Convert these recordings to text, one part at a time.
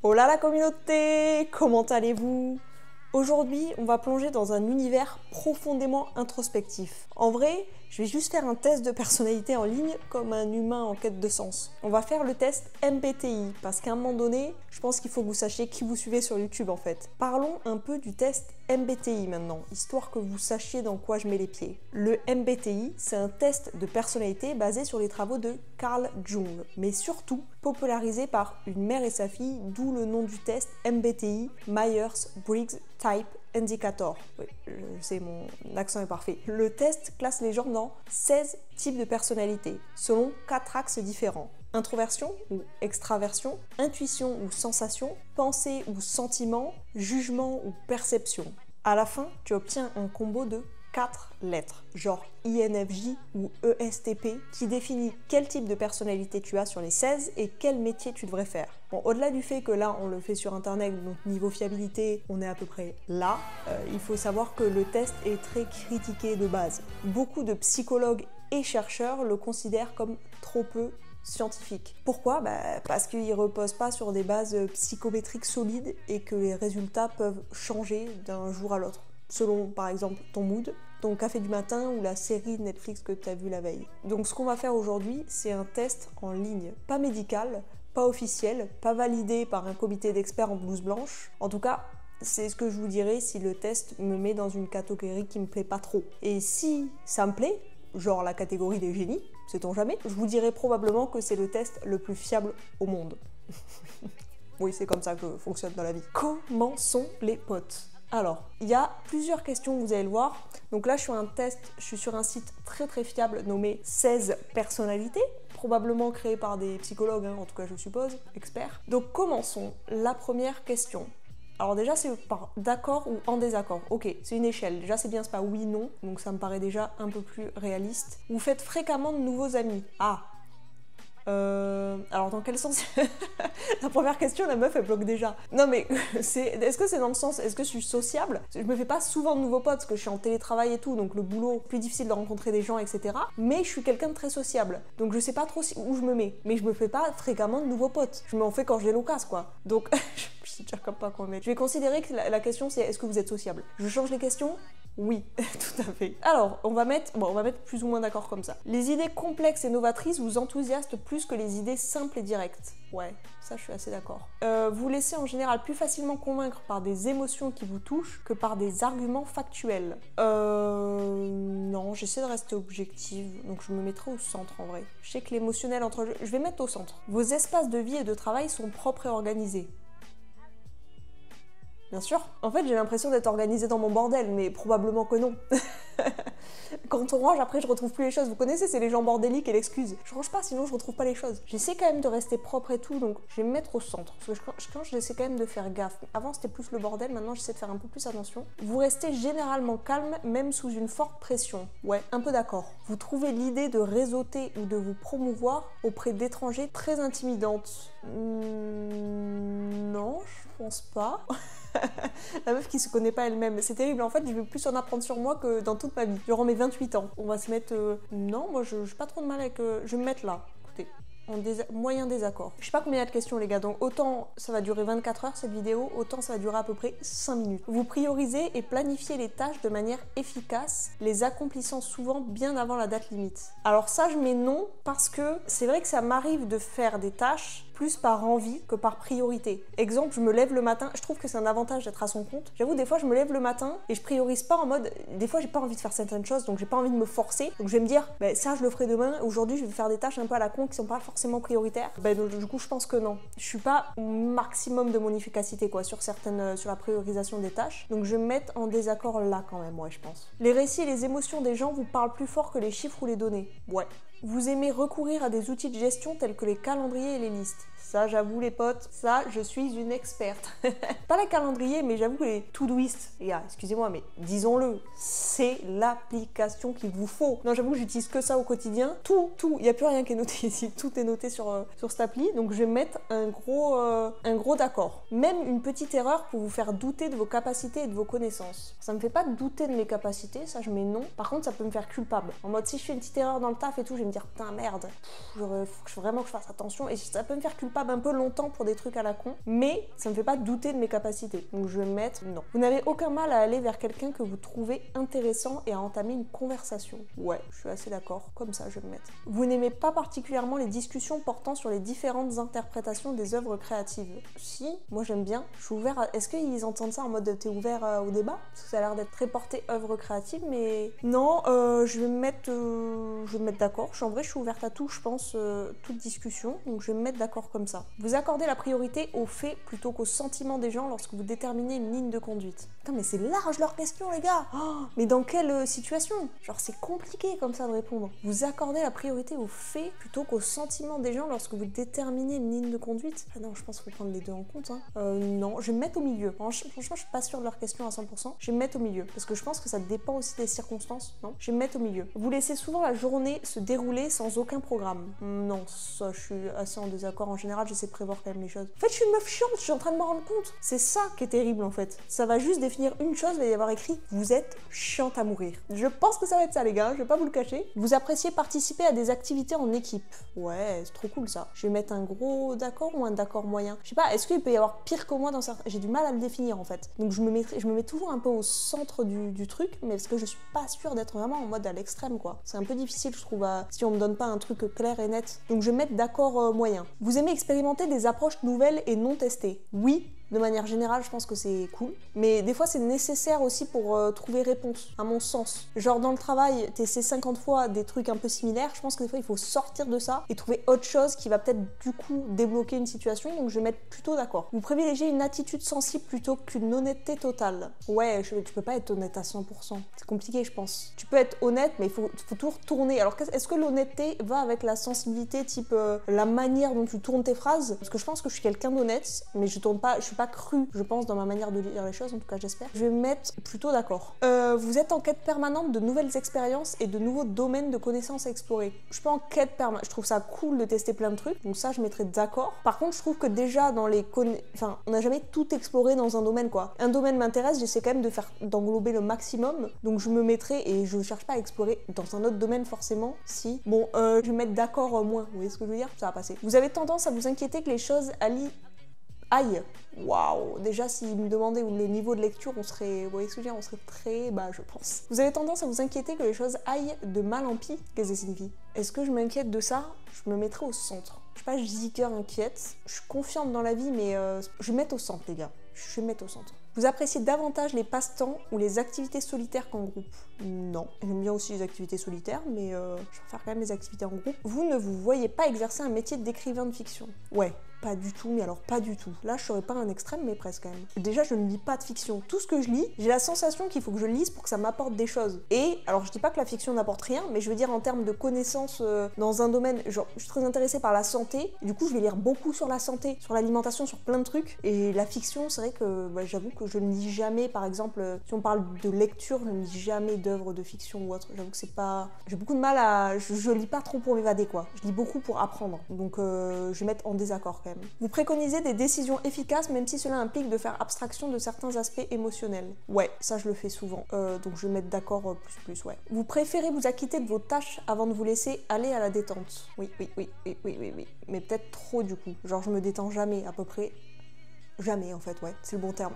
Hola la communauté, comment allez-vous? Aujourd'hui, on va plonger dans un univers profondément introspectif. En vrai, je vais juste faire un test de personnalité en ligne comme un humain en quête de sens. On va faire le test MBTI parce qu'à un moment donné, je pense qu'il faut que vous sachiez qui vous suivez sur YouTube en fait. Parlons un peu du test MBTI maintenant, histoire que vous sachiez dans quoi je mets les pieds. Le MBTI, c'est un test de personnalité basé sur les travaux de Carl Jung, mais surtout popularisé par une mère et sa fille, d'où le nom du test MBTI, Myers-Briggs Type Indicator. Oui, je sais, mon accent est parfait. Le test classe les gens dans 16 types de personnalités, selon 4 axes différents. Introversion ou extraversion, intuition ou sensation, pensée ou sentiment, jugement ou perception. À la fin, tu obtiens un combo de 4 lettres, genre INFJ ou ESTP, qui définit quel type de personnalité tu as sur les 16 et quel métier tu devrais faire. Bon, au-delà du fait que là, on le fait sur internet, donc niveau fiabilité, on est à peu près là, il faut savoir que le test est très critiqué de base. Beaucoup de psychologues et chercheurs le considèrent comme trop peu scientifique. Pourquoi? Parce qu'il ne repose pas sur des bases psychométriques solides et que les résultats peuvent changer d'un jour à l'autre, selon par exemple ton mood, ton café du matin ou la série Netflix que tu as vue la veille. Donc ce qu'on va faire aujourd'hui, c'est un test en ligne, pas médical, pas officiel, pas validé par un comité d'experts en blouse blanche. En tout cas, c'est ce que je vous dirai si le test me met dans une catégorie qui me plaît pas trop. Et si ça me plaît, genre la catégorie des génies, sait-on jamais, je vous dirai probablement que c'est le test le plus fiable au monde. Oui, c'est comme ça que fonctionne dans la vie. Commençons les potes. Alors, il y a plusieurs questions, vous allez le voir. Donc là, je suis sur un site très fiable nommé 16 personnalités, probablement créé par des psychologues, en tout cas je suppose, experts. Donc commençons. La première question. Alors déjà, c'est par d'accord ou en désaccord. Ok, c'est une échelle. Déjà, c'est bien, c'est pas oui, non. Donc ça me paraît déjà un peu plus réaliste. Vous faites fréquemment de nouveaux amis. Ah. Alors dans quel sens? La première question, la meuf elle bloque déjà. Non mais est-ce que c'est dans le sens, est-ce que je suis sociable? Je me fais pas souvent de nouveaux potes parce que je suis en télétravail et tout, donc le boulot, plus difficile de rencontrer des gens, etc. Mais je suis quelqu'un de très sociable, donc je sais pas trop où je me mets. Mais je me fais pas fréquemment de nouveaux potes. Je m'en fais quand j'ai l'occasion quoi. Donc je sais déjà comme pas quoi mettre. Je vais considérer que la question c'est est-ce que vous êtes sociable? Je change les questions. Oui, tout à fait. Alors, on va mettre plus ou moins d'accord comme ça. Les idées complexes et novatrices vous enthousiasment plus que les idées simples et directes. Ouais, ça je suis assez d'accord. Vous laissez en général plus facilement convaincre par des émotions qui vous touchent que par des arguments factuels. Non, j'essaie de rester objective, donc je me mettrai au centre en vrai. Je sais que l'émotionnel je vais mettre au centre. Vos espaces de vie et de travail sont propres et organisés. Bien sûr. En fait, j'ai l'impression d'être organisée dans mon bordel, mais probablement que non. Quand on range, après, je retrouve plus les choses. Vous connaissez, c'est les gens bordéliques et l'excuse. Je range pas, sinon je retrouve pas les choses. J'essaie quand même de rester propre et tout, donc je vais me mettre au centre. Parce que quand j'essaie quand même de faire gaffe. Avant, c'était plus le bordel, maintenant, j'essaie de faire un peu plus attention. Vous restez généralement calme, même sous une forte pression. Ouais, un peu d'accord. Vous trouvez l'idée de réseauter ou de vous promouvoir auprès d'étrangers très intimidante. Non, je pense pas. La meuf qui se connaît pas elle-même, c'est terrible. En fait, je vais plus en apprendre sur moi que dans toute ma vie. Durant mes 28 ans. On va se mettre... Non, moi, je n'ai pas trop de mal avec... Je vais me mettre là. Écoutez, moyen désaccord. Je sais pas combien il y a de questions, les gars. Donc, autant ça va durer 24 heures, cette vidéo, autant ça va durer à peu près 5 minutes. Vous priorisez et planifiez les tâches de manière efficace, les accomplissant souvent bien avant la date limite. Alors ça, je mets non, parce que c'est vrai que ça m'arrive de faire des tâches plus par envie que par priorité. Exemple, je me lève le matin, je trouve que c'est un avantage d'être à son compte. J'avoue, des fois, je me lève le matin et je priorise pas en mode... Des fois, j'ai pas envie de faire certaines choses, donc j'ai pas envie de me forcer. Donc je vais me dire, ça, je le ferai demain. Aujourd'hui, je vais faire des tâches un peu à la con qui sont pas forcément prioritaires. Donc, du coup, je pense que non. Je suis pas au maximum de mon efficacité, quoi, sur la priorisation des tâches. Donc je vais me mettre en désaccord là, quand même, ouais, je pense. Les récits et les émotions des gens vous parlent plus fort que les chiffres ou les données. Ouais. Vous aimez recourir à des outils de gestion tels que les calendriers et les listes. Ça, j'avoue les potes, ça, je suis une experte. Pas les calendriers, mais j'avoue les to-doist. Les gars, excusez-moi, mais disons-le, c'est l'application qu'il vous faut. Non, j'avoue que j'utilise que ça au quotidien. Tout, il n'y a plus rien qui est noté ici. Tout est noté sur cette appli, donc je vais mettre un gros d'accord. Même une petite erreur pour vous faire douter de vos capacités et de vos connaissances. Ça me fait pas douter de mes capacités, ça je mets non. Par contre, ça peut me faire culpable. En mode, si je fais une petite erreur dans le taf et tout, je vais me dire, putain, merde, faut vraiment que je fasse attention. Et ça peut me faire culpable capable un peu longtemps pour des trucs à la con, mais ça me fait pas douter de mes capacités. Donc je vais mettre non. Vous n'avez aucun mal à aller vers quelqu'un que vous trouvez intéressant et à entamer une conversation. Ouais, je suis assez d'accord. Comme ça, je vais me mettre. Vous n'aimez pas particulièrement les discussions portant sur les différentes interprétations des œuvres créatives. Si, moi j'aime bien. Je suis ouvert à... Est-ce qu'ils entendent ça en mode t'es ouvert au débat? Parce que ça a l'air d'être très porté œuvre créative, mais non, je vais me mettre d'accord. En vrai, je suis ouverte à tout, je pense, toute discussion. Donc je vais me mettre d'accord comme ça. Vous accordez la priorité aux faits plutôt qu'aux sentiments des gens lorsque vous déterminez une ligne de conduite. Putain, mais c'est large leur question, les gars. Oh, mais dans quelle situation? Genre, c'est compliqué comme ça de répondre. Vous accordez la priorité aux faits plutôt qu'aux sentiments des gens lorsque vous déterminez une ligne de conduite. Ah non, je pense qu'il faut prendre les deux en compte. Hein. Non, je vais me mettre au milieu. Franchement, je suis pas sûre de leur question à 100%. Je vais me mettre au milieu. Parce que je pense que ça dépend aussi des circonstances. Non, je vais me mettre au milieu. Vous laissez souvent la journée se dérouler sans aucun programme. Non, ça, je suis assez en désaccord. En général, j'essaie de prévoir quand même les choses. En fait, je suis une meuf chiante, je suis en train de m'en rendre compte. C'est ça qui est terrible en fait. Ça va juste définir une chose, il va y avoir écrit « Vous êtes chiante à mourir ». Je pense que ça va être ça les gars, je vais pas vous le cacher. Vous appréciez participer à des activités en équipe. Ouais, c'est trop cool ça. Je vais mettre un gros d'accord ou un d'accord moyen. Je sais pas, est-ce qu'il peut y avoir pire que moi dans certains... J'ai du mal à le définir en fait. Donc je me mets toujours un peu au centre du truc, mais parce que je suis pas sûre d'être vraiment en mode à l'extrême quoi. C'est un peu difficile je trouve si on me donne pas un truc clair et net. Donc je vais mettre d'accord moyen. Vous aimez expérimenter des approches nouvelles et non testées? Oui. De manière générale, je pense que c'est cool. Mais des fois, c'est nécessaire aussi pour trouver réponse, à mon sens. Genre, dans le travail, t'essaies 50 fois des trucs un peu similaires. Je pense que des fois, il faut sortir de ça et trouver autre chose qui va peut-être, du coup, débloquer une situation. Donc, je vais mettre plutôt d'accord. Vous privilégiez une attitude sensible plutôt qu'une honnêteté totale. Ouais, tu peux pas être honnête à 100%. C'est compliqué, je pense. Tu peux être honnête, mais il faut toujours tourner. Alors, est-ce que l'honnêteté va avec la sensibilité, type la manière dont tu tournes tes phrases? Parce que je pense que je suis quelqu'un d'honnête, mais je suis pas cru, je pense, dans ma manière de lire les choses, en tout cas j'espère. Je vais me mettre plutôt d'accord. Vous êtes en quête permanente de nouvelles expériences et de nouveaux domaines de connaissances à explorer. Je suis pas en quête permanente, je trouve ça cool de tester plein de trucs, donc ça je mettrais d'accord. Par contre, je trouve que déjà dans les enfin, on n'a jamais tout exploré dans un domaine quoi. Un domaine m'intéresse, j'essaie quand même d'englober le maximum, donc je me mettrai et je cherche pas à explorer dans un autre domaine forcément, si. Bon, je vais mettre d'accord moins, vous voyez ce que je veux dire? Ça va passer. Vous avez tendance à vous inquiéter que les choses aïe, waouh, déjà s'il me demandait le niveau de lecture, on serait, vous voyez ce que je veux dire, on serait très bas, je pense. Vous avez tendance à vous inquiéter que les choses aillent de mal en pis? Qu'est-ce que ça signifie? Est-ce que je m'inquiète de ça? Je me mettrai au centre. Je sais pas, j'hésite, inquiète. Je suis confiante dans la vie, mais je vais mettre au centre, les gars. Je vais mettre au centre. Vous appréciez davantage les passe-temps ou les activités solitaires qu'en groupe? Non. J'aime bien aussi les activités solitaires, mais je préfère quand même les activités en groupe. Vous ne vous voyez pas exercer un métier d'écrivain de fiction? Ouais. Pas du tout, mais alors pas du tout. Là, je serais pas un extrême, mais presque quand même. Déjà, je ne lis pas de fiction. Tout ce que je lis, j'ai la sensation qu'il faut que je lise pour que ça m'apporte des choses. Et, alors je dis pas que la fiction n'apporte rien, mais je veux dire en termes de connaissances dans un domaine, genre, je suis très intéressée par la santé, du coup, je vais lire beaucoup sur la santé, sur l'alimentation, sur plein de trucs. Et la fiction, c'est vrai que j'avoue que je ne lis jamais, par exemple, si on parle de lecture, je ne lis jamais d'œuvres de fiction ou autre. J'avoue que c'est pas... J'ai beaucoup de mal à... Je lis pas trop pour m'évader, quoi. Je lis beaucoup pour apprendre. Donc, je vais mettre en désaccord quand même. Vous préconisez des décisions efficaces même si cela implique de faire abstraction de certains aspects émotionnels. Ouais, ça je le fais souvent, donc je vais mettre d'accord plus, ouais. Vous préférez vous acquitter de vos tâches avant de vous laisser aller à la détente? Oui. Mais peut-être trop du coup. Genre je me détends jamais, à peu près. Jamais en fait, ouais, c'est le bon terme.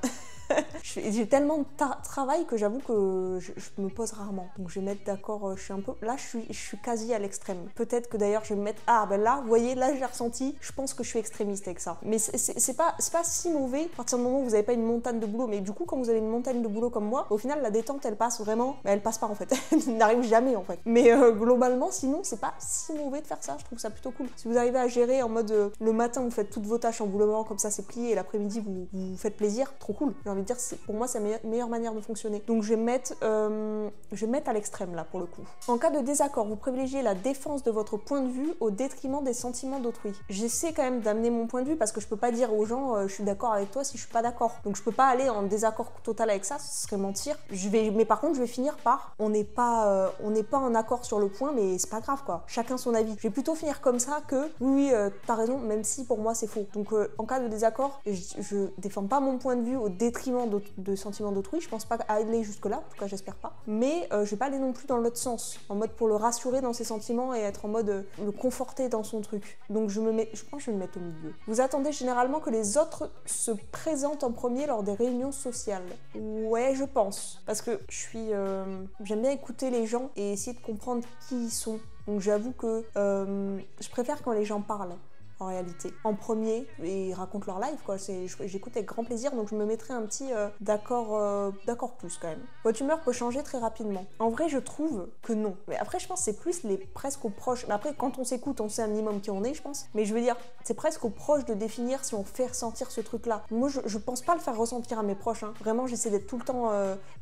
J'ai tellement de travail que j'avoue que je me pose rarement. Donc je vais mettre d'accord, je suis un peu... Là, je suis quasi à l'extrême. Peut-être que d'ailleurs, je vais me mettre... Ah, ben là, vous voyez, là, j'ai ressenti. Je pense que je suis extrémiste avec ça. Mais c'est pas si mauvais à partir du moment où vous n'avez pas une montagne de boulot. Mais du coup, quand vous avez une montagne de boulot comme moi, au final, la détente, elle passe vraiment... Mais elle passe pas, en fait. Elle n'arrive jamais, en fait. Mais globalement, sinon, c'est pas si mauvais de faire ça. Je trouve ça plutôt cool. Si vous arrivez à gérer en mode... le matin, vous faites toutes vos tâches en vous levant, comme ça, c'est plié. Et l'après-midi, vous faites plaisir. Trop cool. J'ai envie de dire, pour moi, c'est la meilleure manière de fonctionner. Donc je vais mettre à l'extrême là pour le coup. En cas de désaccord, vous privilégiez la défense de votre point de vue au détriment des sentiments d'autrui. J'essaie quand même d'amener mon point de vue parce que je peux pas dire aux gens je suis d'accord avec toi si je suis pas d'accord. Donc je peux pas aller en désaccord total avec ça, ce serait mentir. Mais par contre je vais finir par on n'est pas en accord sur le point, mais c'est pas grave quoi. Chacun son avis. Je vais plutôt finir comme ça que oui t'as raison, même si pour moi c'est faux. Donc en cas de désaccord, je défends pas mon point de vue au détriment déprimant de sentiments d'autrui. Je pense pas aller jusque-là, en tout cas j'espère pas. Mais je vais pas aller non plus dans l'autre sens, en mode pour le rassurer dans ses sentiments et être en mode le conforter dans son truc. Donc je pense que je vais me mettre au milieu. Vous attendez généralement que les autres se présentent en premier lors des réunions sociales. Ouais, je pense. Parce que j'aime bien écouter les gens et essayer de comprendre qui ils sont. Donc j'avoue que je préfère quand les gens parlent. En réalité, en premier, et ils racontent leur life, quoi. J'écoute avec grand plaisir, donc je me mettrai un petit d'accord plus quand même. Votre humeur peut changer très rapidement. En vrai, je trouve que non. Mais après, je pense que c'est plus presque aux proches. Mais après, quand on s'écoute, on sait un minimum qui on est, je pense. Mais je veux dire, c'est presque aux proches de définir si on fait ressentir ce truc-là. Moi, je pense pas le faire ressentir à mes proches. Hein. Vraiment, j'essaie d'être tout le temps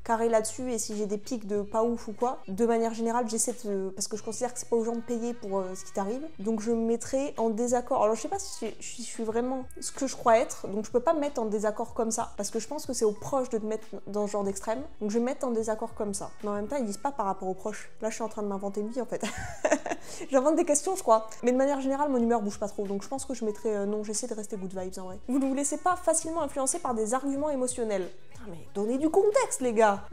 carré là-dessus, et si j'ai des pics de pas ouf ou quoi, de manière générale, parce que je considère que c'est pas aux gens de payer pour ce qui t'arrive. Donc je me mettrai en désaccord. Alors je sais pas si je suis vraiment ce que je crois être, donc je peux pas me mettre en désaccord comme ça, parce que je pense que c'est aux proches de te mettre dans ce genre d'extrême, donc je vais me mettre en désaccord comme ça. Mais en même temps, ils disent pas par rapport aux proches. Là, je suis en train de m'inventer une vie en fait. J'invente des questions, je crois. Mais de manière générale, mon humeur bouge pas trop, donc je pense que je mettrai non, j'essaie de rester good vibes en vrai. Vous ne vous laissez pas facilement influencer par des arguments émotionnels. Putain, mais donnez du contexte, les gars.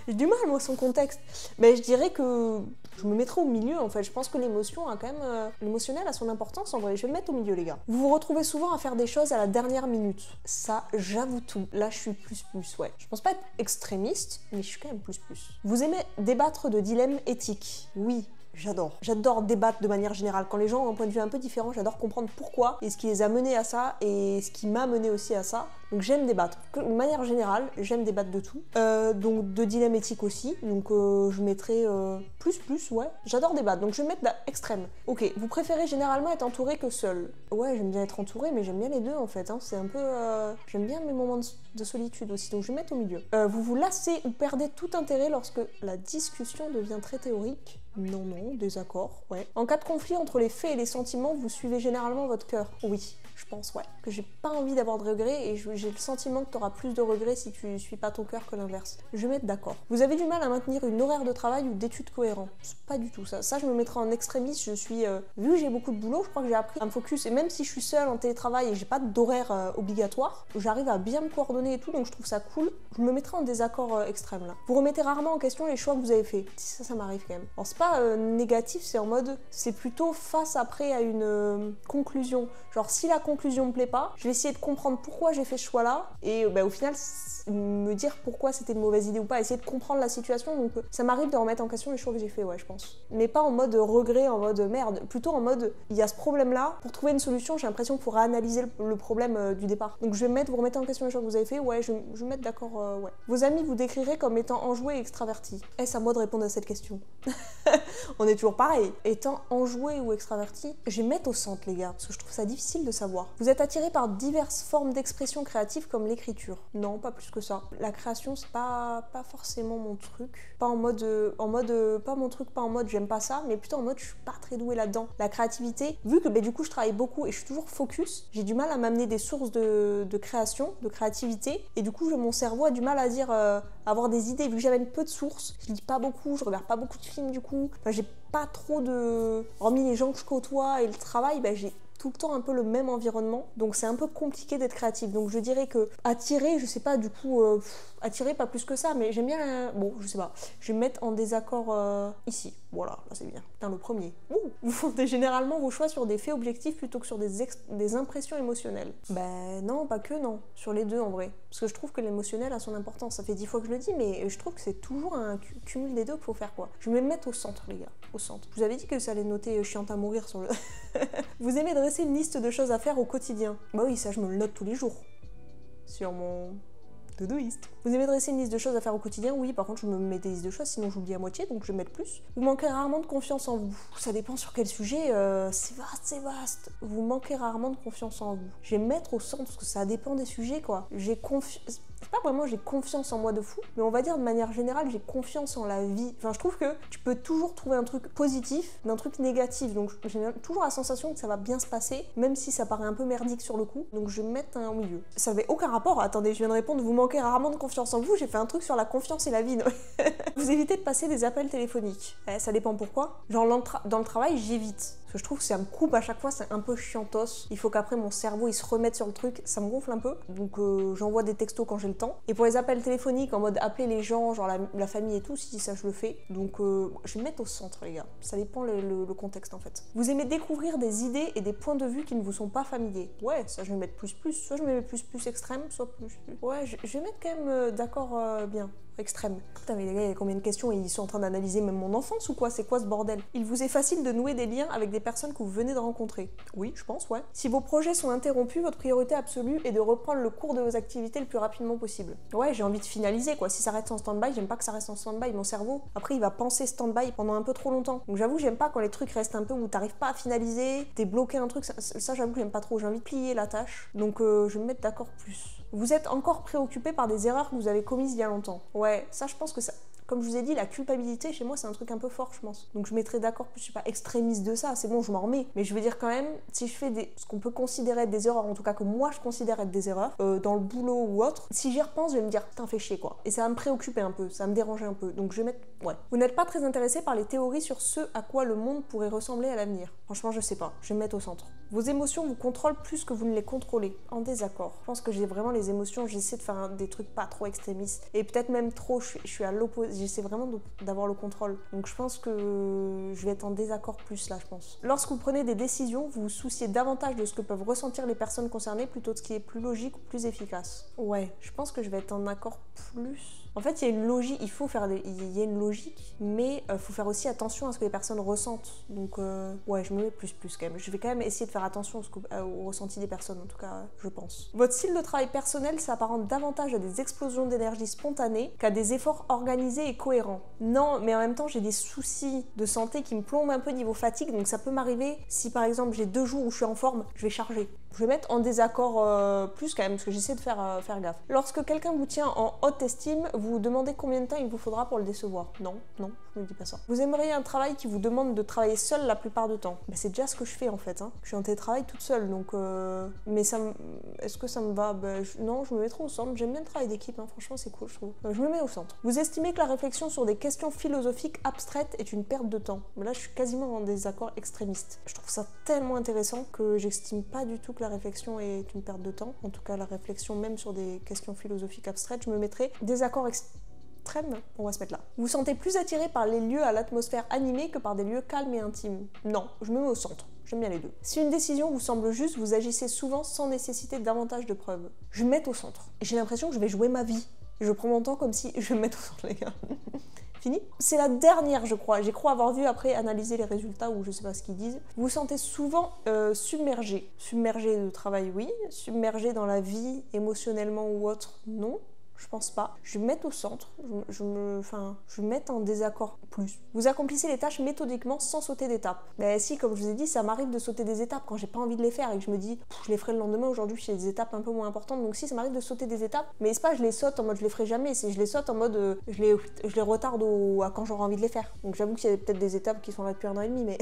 J'ai du mal, moi, sans contexte. Mais je dirais que je me mettrai au milieu, en fait. Je pense que l'émotion a quand même... l'émotionnel a son importance, en vrai. Je vais me mettre au milieu, les gars. Vous vous retrouvez souvent à faire des choses à la dernière minute. Ça, j'avoue tout. Là, je suis plus, ouais. Je pense pas être extrémiste, mais je suis quand même plus. Vous aimez débattre de dilemmes éthiques? Oui. J'adore débattre de manière générale. Quand les gens ont un point de vue un peu différent, j'adore comprendre pourquoi et ce qui les a menés à ça et ce qui m'a mené aussi à ça. Donc j'aime débattre. De manière générale, j'aime débattre de tout. Donc de dilemmes éthiques aussi. Donc je mettrai plus, ouais. J'adore débattre. Donc je vais mettre extrême. Ok, vous préférez généralement être entouré que seul? Ouais, j'aime bien être entouré, mais j'aime bien les deux en fait. Hein. C'est un peu... J'aime bien mes moments de solitude aussi. Donc je vais mettre au milieu. Vous vous lassez ou perdez tout intérêt lorsque la discussion devient très théorique? Non, désaccord, ouais. En cas de conflit entre les faits et les sentiments, vous suivez généralement votre cœur? Oui, je pense, ouais. Que j'ai pas envie d'avoir de regrets et j'ai le sentiment que t'auras plus de regrets si tu suis pas ton cœur que l'inverse. Je vais mettre d'accord. Vous avez du mal à maintenir une horaire de travail ou d'études cohérent? C'est pas du tout ça. Ça, je me mettrai en extrémiste. Je suis... vu que j'ai beaucoup de boulot, je crois que j'ai appris à me focus. Et même si je suis seule en télétravail et j'ai pas d'horaire obligatoire, j'arrive à bien me coordonner et tout, donc je trouve ça cool. Je me mettrai en désaccord extrême, là. Vous remettez rarement en question les choix que vous avez faits. Ça m'arrive quand même. Alors, c'est pas négatif, c'est en mode... C'est plutôt face après à une conclusion. Genre, si la conclusion me plaît pas, je vais essayer de comprendre pourquoi j'ai fait ce choix-là et au final me dire pourquoi c'était une mauvaise idée ou pas, essayer de comprendre la situation. Donc ça m'arrive de remettre en question les choix que j'ai fait, ouais, je pense. Mais pas en mode regret, en mode merde, plutôt en mode il y a ce problème-là, pour trouver une solution, j'ai l'impression qu'il faut réanalyser le problème du départ. Donc je vais vous remettez en question les choix que vous avez fait, ouais, je vais mettre d'accord, ouais. Vos amis vous décrirez comme étant enjoué et extraverti. Est-ce à moi de répondre à cette question? On est toujours pareil. Étant enjoué ou extraverti, je vais mettre au centre, les gars, parce que je trouve ça difficile de savoir. Vous êtes attiré par diverses formes d'expression créative comme l'écriture? Non, pas plus que ça. La création, c'est pas forcément mon truc. Pas en mode pas mon truc, pas en mode j'aime pas ça, mais plutôt en mode je suis pas très douée là-dedans. La créativité, vu que du coup je travaille beaucoup et je suis toujours focus, j'ai du mal à m'amener des sources de création, de créativité, et du coup mon cerveau a du mal à dire avoir des idées, vu que j'amène peu de sources, je lis pas beaucoup, je regarde pas beaucoup de films du coup, enfin, j'ai pas trop de... Hormis les gens que je côtoie et le travail, j'ai tout le temps un peu le même environnement, donc c'est un peu compliqué d'être créatif. Donc je dirais que attirer, je sais pas, du coup, attirer pas plus que ça, mais j'aime bien, bon, je sais pas, je vais me mettre en désaccord ici, voilà, là c'est bien. Putain, le premier. Vous fondez généralement vos choix sur des faits objectifs plutôt que sur des impressions émotionnelles. Ben non, pas que non, sur les deux en vrai, parce que je trouve que l'émotionnel a son importance, ça fait 10 fois que je le dis, mais je trouve que c'est toujours un cumul des deux qu'il faut faire, quoi. Je vais me mettre au centre, les gars, au centre. Je vous avais dit que ça allait noter chiante à mourir sur le... Vous aimez dresser une liste de choses à faire au quotidien? Bah oui, ça je me le note tous les jours. Sur mon to-do-list. Vous aimez dresser une liste de choses à faire au quotidien? Oui, par contre je me mets des listes de choses, sinon j'oublie à moitié, donc je vais mettre plus. Vous manquez rarement de confiance en vous? Ça dépend sur quel sujet, c'est vaste. Vous manquez rarement de confiance en vous. Je vais mettre au centre, parce que ça dépend des sujets, quoi. C'est pas vraiment j'ai confiance en moi de fou, mais on va dire de manière générale, j'ai confiance en la vie. Enfin, je trouve que tu peux toujours trouver un truc positif d'un truc négatif, donc j'ai toujours la sensation que ça va bien se passer, même si ça paraît un peu merdique sur le coup, donc je vais me mettre au milieu. Ça n'avait aucun rapport, attendez, je viens de répondre, vous manquez rarement de confiance en vous, j'ai fait un truc sur la confiance et la vie, non. Vous évitez de passer des appels téléphoniques. Ça dépend pourquoi. Genre dans le travail, j'évite. Parce que je trouve que ça me coupe à chaque fois, c'est un peu chiantos. Il faut qu'après mon cerveau il se remette sur le truc, ça me gonfle un peu. Donc j'envoie des textos quand j'ai le temps. Et pour les appels téléphoniques, en mode appeler les gens, genre la famille et tout, si ça je le fais. Donc je vais me mettre au centre les gars. Ça dépend le contexte en fait. Vous aimez découvrir des idées et des points de vue qui ne vous sont pas familiers. Ouais, ça je vais mettre plus. Soit je me mets plus extrême, soit plus. Ouais, je vais mettre quand même d'accord bien. Extrême. Putain mais les gars, il y a combien de questions et ils sont en train d'analyser même mon enfance ou quoi? C'est quoi ce bordel? Il vous est facile de nouer des liens avec des personnes que vous venez de rencontrer. Oui, je pense, ouais. Si vos projets sont interrompus, votre priorité absolue est de reprendre le cours de vos activités le plus rapidement possible. Ouais, j'ai envie de finaliser quoi. Si ça reste en stand-by, j'aime pas que ça reste en stand-by. Mon cerveau, après il va penser stand-by pendant un peu trop longtemps. Donc j'avoue, j'aime pas quand les trucs restent un peu où t'arrives pas à finaliser, t'es bloqué un truc, ça j'avoue que j'aime pas trop. J'ai envie de plier la tâche. Donc je vais me mettre d'accord plus. Vous êtes encore préoccupé par des erreurs que vous avez commises il y a longtemps. Ouais, ça je pense que ça... Comme je vous ai dit, la culpabilité chez moi c'est un truc un peu fort je pense. Donc je mettrais d'accord, je suis pas extrémiste de ça, c'est bon je m'en remets. Mais je veux dire quand même, si je fais ce qu'on peut considérer être des erreurs, en tout cas que moi je considère être des erreurs, dans le boulot ou autre, si j'y repense je vais me dire putain fais chier quoi. Et ça va me préoccuper un peu, ça va me déranger un peu. Donc je vais mettre ouais. Vous n'êtes pas très intéressé par les théories sur ce à quoi le monde pourrait ressembler à l'avenir. Franchement je sais pas, je vais me mettre au centre. Vos émotions vous contrôlent plus que vous ne les contrôlez. En désaccord. Je pense que j'ai vraiment les émotions, j'essaie de faire des trucs pas trop extrémistes. Et peut-être même trop, je suis à l'opposé, j'essaie vraiment d'avoir le contrôle. Donc je pense que je vais être en désaccord plus là, je pense. Lorsque vous prenez des décisions, vous vous souciez davantage de ce que peuvent ressentir les personnes concernées plutôt de ce qui est plus logique ou plus efficace. Ouais, je pense que je vais être en accord plus... En fait, il y a une logique, il faut faire il y a une logique, mais il faut faire aussi attention à ce que les personnes ressentent. Donc, ouais, je me mets plus quand même. Je vais quand même essayer de faire attention au ressenti des personnes, en tout cas, je pense. Votre style de travail personnel s'apparente davantage à des explosions d'énergie spontanées qu'à des efforts organisés et cohérents. Non, mais en même temps, j'ai des soucis de santé qui me plombent un peu niveau fatigue, donc ça peut m'arriver, si par exemple j'ai 2 jours où je suis en forme, je vais charger. Je vais mettre en désaccord plus quand même, parce que j'essaie de faire gaffe. Lorsque quelqu'un vous tient en haute estime, vous vous demandez combien de temps il vous faudra pour le décevoir. Non, je ne dis pas ça. Vous aimeriez un travail qui vous demande de travailler seul la plupart du temps. Ben, c'est déjà ce que je fais en fait. Hein. Je suis en télétravail toute seule, donc... Mais est-ce que ça me va? Non, je me mettrai au centre. J'aime bien le travail d'équipe, hein. Franchement c'est cool je trouve. Je me mets au centre. Vous estimez que la réflexion sur des questions philosophiques abstraites est une perte de temps. Mais là je suis quasiment en désaccord extrémiste. Je trouve ça tellement intéressant que j'estime pas du tout que la réflexion est une perte de temps. En tout cas la réflexion même sur des questions philosophiques abstraites, je me mettrais désaccord extrême, on va se mettre là. Vous vous sentez plus attiré par les lieux à l'atmosphère animée que par des lieux calmes et intimes? Non, je me mets au centre. J'aime bien les deux. Si une décision vous semble juste, vous agissez souvent sans nécessiter davantage de preuves. Je vais me mettre au centre. Et j'ai l'impression que je vais jouer ma vie. Je prends mon temps comme si je vais me mettre au centre les gars. Fini? C'est la dernière, je crois. J'ai cru avoir vu après analyser les résultats ou je sais pas ce qu'ils disent. Vous vous sentez souvent submergé. Submergé de travail, oui. Submergé dans la vie, émotionnellement ou autre, non. Je pense pas. Je vais me mettre au centre. Je vais me mettre en désaccord plus. Vous accomplissez les tâches méthodiquement sans sauter d'étapes. Mais si, comme je vous ai dit, ça m'arrive de sauter des étapes quand j'ai pas envie de les faire et que je me dis, je les ferai le lendemain, aujourd'hui j'ai des étapes un peu moins importantes. Donc si, ça m'arrive de sauter des étapes. Mais c'est pas je les saute en mode je les ferai jamais. C'est je les saute en mode je les retarde à quand j'aurai envie de les faire. Donc j'avoue qu'il y a peut-être des étapes qui sont là depuis 1 an et demi, mais...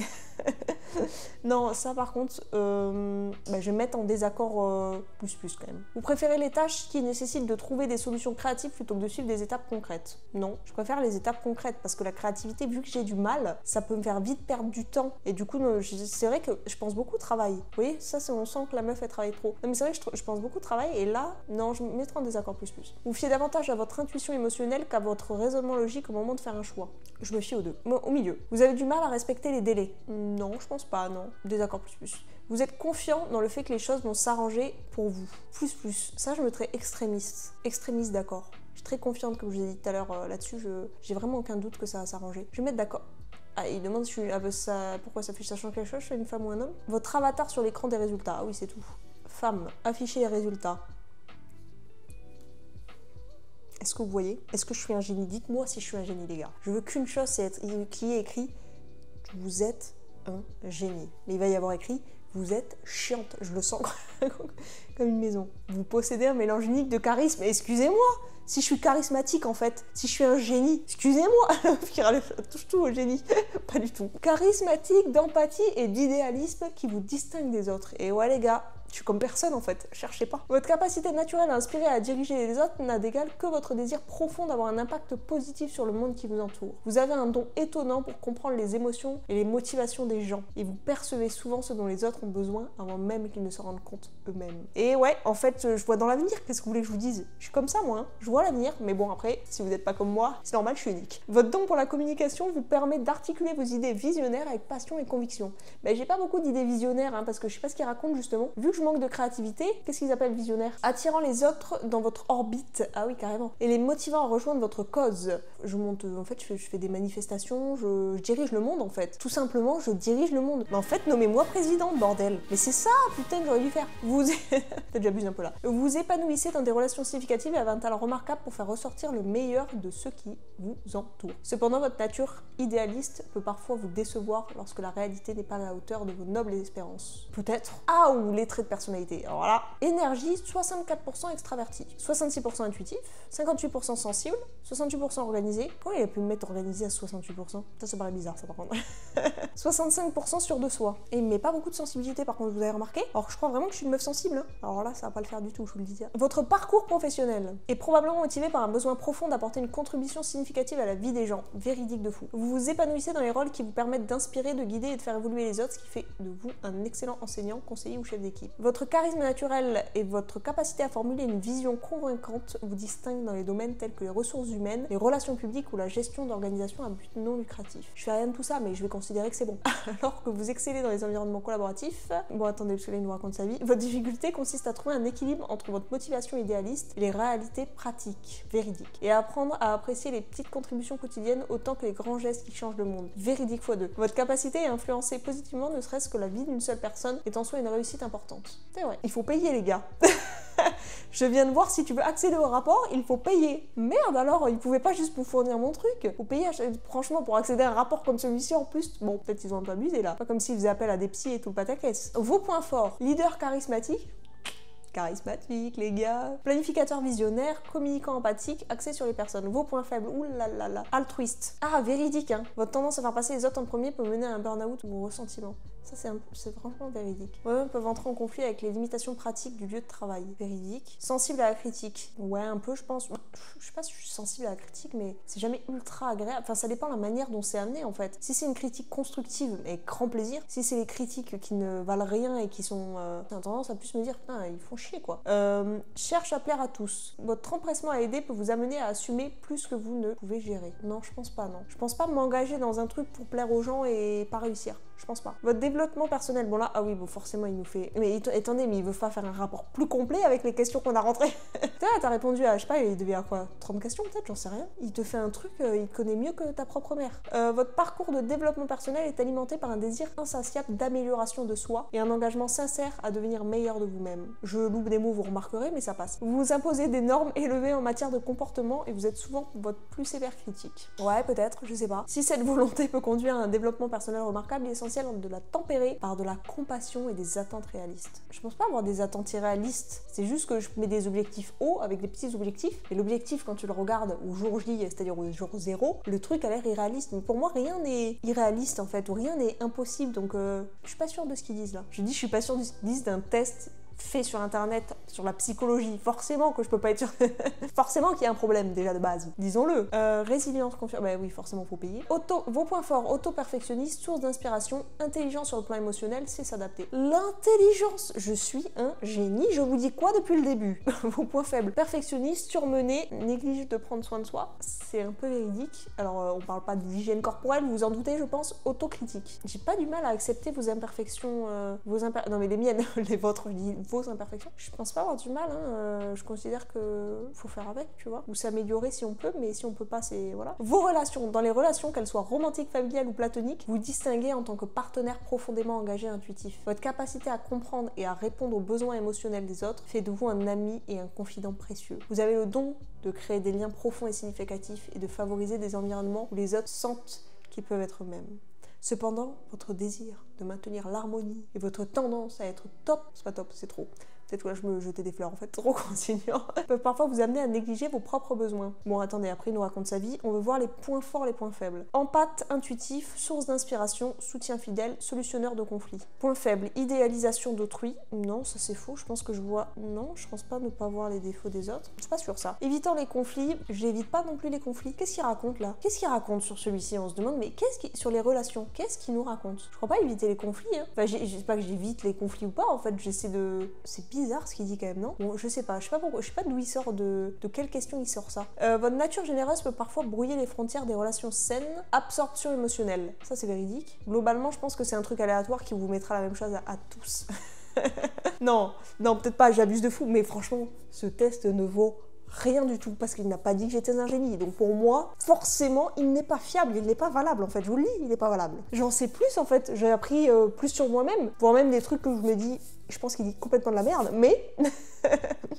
Non, ça par contre, je vais me mettre en désaccord plus quand même. Vous préférez les tâches qui nécessitent de trouver des solutions créatives plutôt que de suivre des étapes concrètes? Non, je préfère les étapes concrètes parce que la créativité, vu que j'ai du mal, ça peut me faire vite perdre du temps. Et du coup, c'est vrai que je pense beaucoup au travail. Vous voyez, ça c'est on sent que la meuf elle travaille trop. Non mais c'est vrai que je pense beaucoup au travail et là, non, je me mettrai en désaccord plus. Vous fiez davantage à votre intuition émotionnelle qu'à votre raisonnement logique au moment de faire un choix. Je me fie aux deux. Au milieu. Vous avez du mal à respecter les délais? Non, je pense pas, non. Désaccord plus. Vous êtes confiant dans le fait que les choses vont s'arranger pour vous. Plus. Ça, je me mettrais extrémiste. Extrémiste, d'accord. Je suis très confiante, comme je vous ai dit tout à l'heure là-dessus. J'ai vraiment aucun doute que ça va s'arranger. Je vais mettre d'accord. Ah, il demande pourquoi ça change quelque chose, je suis une femme ou un homme. Votre avatar sur l'écran des résultats. Ah oui, c'est tout. Femme, afficher les résultats. Est-ce que vous voyez? Est-ce que je suis un génie? Dites-moi si je suis un génie, les gars. Je veux qu'une chose, c'est qu'il y ait écrit « Vous êtes un génie ». Mais il va y avoir écrit « Vous êtes chiante ». Je le sens comme une maison. Vous possédez un mélange unique de charisme. Excusez-moi, si je suis charismatique en fait, si je suis un génie, excusez-moi, qui touche tout au génie. Pas du tout. Charismatique, d'empathie et d'idéalisme qui vous distingue des autres. Et ouais les gars, Je suis comme personne en fait, cherchez pas. Votre capacité naturelle à inspirer et à diriger les autres n'a d'égal que votre désir profond d'avoir un impact positif sur le monde qui vous entoure. Vous avez un don étonnant pour comprendre les émotions et les motivations des gens et vous percevez souvent ce dont les autres ont besoin avant même qu'ils ne se rendent compte eux-mêmes. Et ouais, en fait, je vois dans l'avenir, qu'est-ce que vous voulez que je vous dise? Je suis comme ça moi, hein. Je vois l'avenir, mais bon après, si vous n'êtes pas comme moi, c'est normal, je suis unique. Votre don pour la communication vous permet d'articuler vos idées visionnaires avec passion et conviction. Ben, j'ai pas beaucoup d'idées visionnaires, hein, parce que je sais pas ce qu'ils racontent justement. Vu que je manque de créativité, qu'est-ce qu'ils appellent visionnaire? Attirant les autres dans votre orbite, ah oui carrément, et les motivant à rejoindre votre cause. Je monte, en fait, je fais des manifestations, je dirige le monde en fait. Tout simplement, je dirige le monde. Mais en fait, nommez-moi présidente, bordel. Mais c'est ça, putain, que j'aurais dû faire. Peut-être j'abuse un peu là. Vous vous épanouissez dans des relations significatives et avez un talent remarquable pour faire ressortir le meilleur de ceux qui vous entourent. Cependant, votre nature idéaliste peut parfois vous décevoir lorsque la réalité n'est pas à la hauteur de vos nobles espérances. Peut-être. Ah, ou les traits de personnalité. Alors là, énergie, 64% extraverti, 66% intuitif, 58% sensible, 68% organisé. Comment il a pu me mettre organisé à 68%? Ça paraît bizarre, ça par contre. 65% sûr de soi. Et il me met pas beaucoup de sensibilité par contre, vous avez remarqué? Alors je crois vraiment que je suis une meuf sensible. Hein. Alors là, ça va pas le faire du tout, je vous le dis. Votre parcours professionnel est probablement motivé par un besoin profond d'apporter une contribution significative à la vie des gens. Véridique de fou. Vous vous épanouissez dans les rôles qui vous permettent d'inspirer, de guider et de faire évoluer les autres, ce qui fait de vous un excellent enseignant, conseiller ou chef d'équipe. Votre charisme naturel et votre capacité à formuler une vision convaincante vous distinguent dans les domaines tels que les ressources humaines, les relations publiques ou la gestion d'organisations à but non lucratif. Je fais rien de tout ça, mais je vais considérer que c'est bon. Alors que vous excellez dans les environnements collaboratifs, bon attendez, parce que là il nous raconte sa vie, votre difficulté consiste à trouver un équilibre entre votre motivation idéaliste et les réalités pratiques, véridiques, et à apprendre à apprécier les petites contributions quotidiennes autant que les grands gestes qui changent le monde. Véridique x2. Votre capacité à influencer positivement ne serait-ce que la vie d'une seule personne est en soi une réussite importante. C'est vrai. Il faut payer les gars. Je viens de voir, si tu veux accéder au rapport, il faut payer. Merde alors, ils pouvaient pas juste vous fournir mon truc. Faut payer, franchement, pour accéder à un rapport comme celui-ci en plus. Bon, peut-être ils ont un peu abusé là. Pas comme s'ils faisaient appel à des psys et tout le pataquès. Vos points forts: leader charismatique, les gars. Planificateur visionnaire, communicant empathique, axé sur les personnes. Vos points faibles, oulalalala. Altruiste. Ah, véridique, hein. Votre tendance à faire passer les autres en premier peut mener à un burn-out ou au ressentiment. Ça, c'est franchement véridique. Ouais, peuvent entrer en conflit avec les limitations pratiques du lieu de travail. Véridique. Sensible à la critique. Ouais, un peu, je pense. Je sais pas si je suis sensible à la critique, mais c'est jamais ultra agréable. Enfin, ça dépend de la manière dont c'est amené, en fait. Si c'est une critique constructive, avec grand plaisir. Si c'est les critiques qui ne valent rien et qui sont... j'ai tendance à plus me dire, putain, ils font chier, quoi. Cherche à plaire à tous. Votre empressement à aider peut vous amener à assumer plus que vous ne pouvez gérer. Non, je pense pas, non. Je pense pas m'engager dans un truc pour plaire aux gens et pas réussir. Je pense pas. Votre développement personnel, bon là, ah oui, bon forcément il nous fait... Mais attendez, mais il veut pas faire un rapport plus complet avec les questions qu'on a rentrées. T'as répondu à, je sais pas, il devait y avoir quoi, 30 questions peut-être, j'en sais rien. Il te fait un truc, il te connaît mieux que ta propre mère. Votre parcours de développement personnel est alimenté par un désir insatiable d'amélioration de soi et un engagement sincère à devenir meilleur de vous-même. Je loupe des mots, vous remarquerez, mais ça passe. Vous vous imposez des normes élevées en matière de comportement et vous êtes souvent votre plus sévère critique. Ouais, peut-être, je sais pas. Si cette volonté peut conduire à un développement personnel remarquable, il est essentiel de la tempérer par de la compassion et des attentes réalistes. Je pense pas avoir des attentes irréalistes, c'est juste que je mets des objectifs hauts avec des petits objectifs, et l'objectif quand tu le regardes au jour J, c'est-à-dire au jour 0, le truc a l'air irréaliste. Mais pour moi, rien n'est irréaliste en fait, ou rien n'est impossible, donc je suis pas sûre de ce qu'ils disent là. Je suis pas sûre de ce qu'ils disent d'un test fait sur internet, sur la psychologie, forcément que je peux pas être sûre. Forcément qu'il y a un problème déjà de base, disons-le. Résilience, confiance, bah oui, forcément faut payer. Vos points forts: auto-perfectionniste, source d'inspiration, intelligence sur le plan émotionnel, c'est s'adapter. L'intelligence, je suis un génie, je vous dis quoi depuis le début? Vos points faibles: perfectionniste, surmené, néglige de prendre soin de soi, c'est un peu véridique. Alors on parle pas d'hygiène corporelle, vous vous en doutez je pense. Autocritique, j'ai pas du mal à accepter vos imperfections, non mais les miennes, les vôtres, je dis vos imperfections. Je pense pas avoir du mal, hein. Je considère que faut faire avec, tu vois, ou s'améliorer si on peut, mais si on peut pas, c'est voilà. Vos relations, dans les relations, qu'elles soient romantiques, familiales ou platoniques, vous distinguez en tant que partenaire profondément engagé et intuitif. Votre capacité à comprendre et à répondre aux besoins émotionnels des autres fait de vous un ami et un confident précieux. Vous avez le don de créer des liens profonds et significatifs et de favoriser des environnements où les autres sentent qu'ils peuvent être eux-mêmes. Cependant, votre désir de maintenir l'harmonie et votre tendance à être top, c'est pas top, c'est trop, Peut-être que là, je me jetais des fleurs en fait, trop continuant. Peuvent parfois vous amener à négliger vos propres besoins. Bon, attendez, après, il nous raconte sa vie. On veut voir les points forts, les points faibles. Empathe, intuitif, source d'inspiration, soutien fidèle, solutionneur de conflits. Point faible, idéalisation d'autrui. Non, ça c'est faux. Je pense que je vois. Non, je pense pas ne pas voir les défauts des autres. Je suis pas sûre ça. Évitant les conflits, j'évite pas non plus les conflits. Qu'est-ce qu'il raconte là? Qu'est-ce qu'il raconte sur celui-ci? On se demande, mais sur les relations, qu'est-ce qu'il nous raconte? Je crois pas éviter les conflits, hein. Enfin, je sais pas que j'évite les conflits ou pas, en fait, j'essaie de... C'est bizarre ce qu'il dit quand même, non? Bon, je sais pas pourquoi, je sais pas d'où il sort, de quelle question il sort ça. Votre nature généreuse peut parfois brouiller les frontières des relations saines. Absorption émotionnelle, ça c'est véridique. Globalement, je pense que c'est un truc aléatoire qui vous mettra la même chose à tous. non, peut-être pas, j'abuse de fou, mais franchement, ce test ne vaut rien du tout, parce qu'il n'a pas dit que j'étais un génie. Donc pour moi, forcément, il n'est pas fiable, il n'est pas valable en fait. Je vous le dis, il n'est pas valable. J'en sais plus en fait, j'ai appris plus sur moi-même, voire même des trucs que je me dis, je pense qu'il dit complètement de la merde, mais...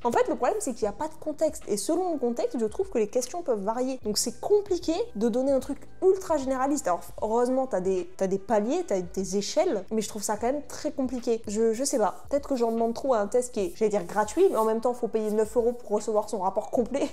En fait, le problème, c'est qu'il n'y a pas de contexte. Et selon le contexte, je trouve que les questions peuvent varier. Donc c'est compliqué de donner un truc ultra généraliste. Alors, heureusement, t'as des paliers, t'as des échelles, mais je trouve ça quand même très compliqué. Je sais pas. Peut-être que j'en demande trop à un test qui est, j'allais dire, gratuit, mais en même temps, il faut payer 9 € pour recevoir son rapport complet.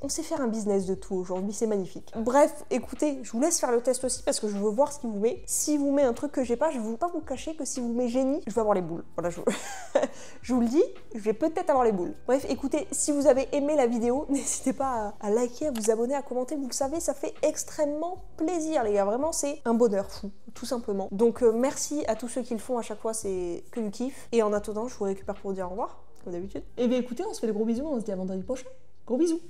On sait faire un business de tout aujourd'hui, c'est magnifique. Bref, écoutez, je vous laisse faire le test aussi parce que je veux voir ce qu'il vous met. Si vous met un truc que j'ai pas, je ne veux pas vous cacher que si vous met génie, je vais avoir les boules. Voilà, je vous le dis, je vais peut-être avoir les boules. Bref, écoutez, si vous avez aimé la vidéo, n'hésitez pas à liker, à vous abonner, à commenter. Vous le savez, ça fait extrêmement plaisir, les gars. Vraiment, c'est un bonheur fou, tout simplement. Donc, merci à tous ceux qui le font à chaque fois, c'est que du kiff. Et en attendant, je vous récupère pour vous dire au revoir, comme d'habitude. Et bien écoutez, on se fait de gros bisous, on se dit à vendredi prochain. Gros bisous.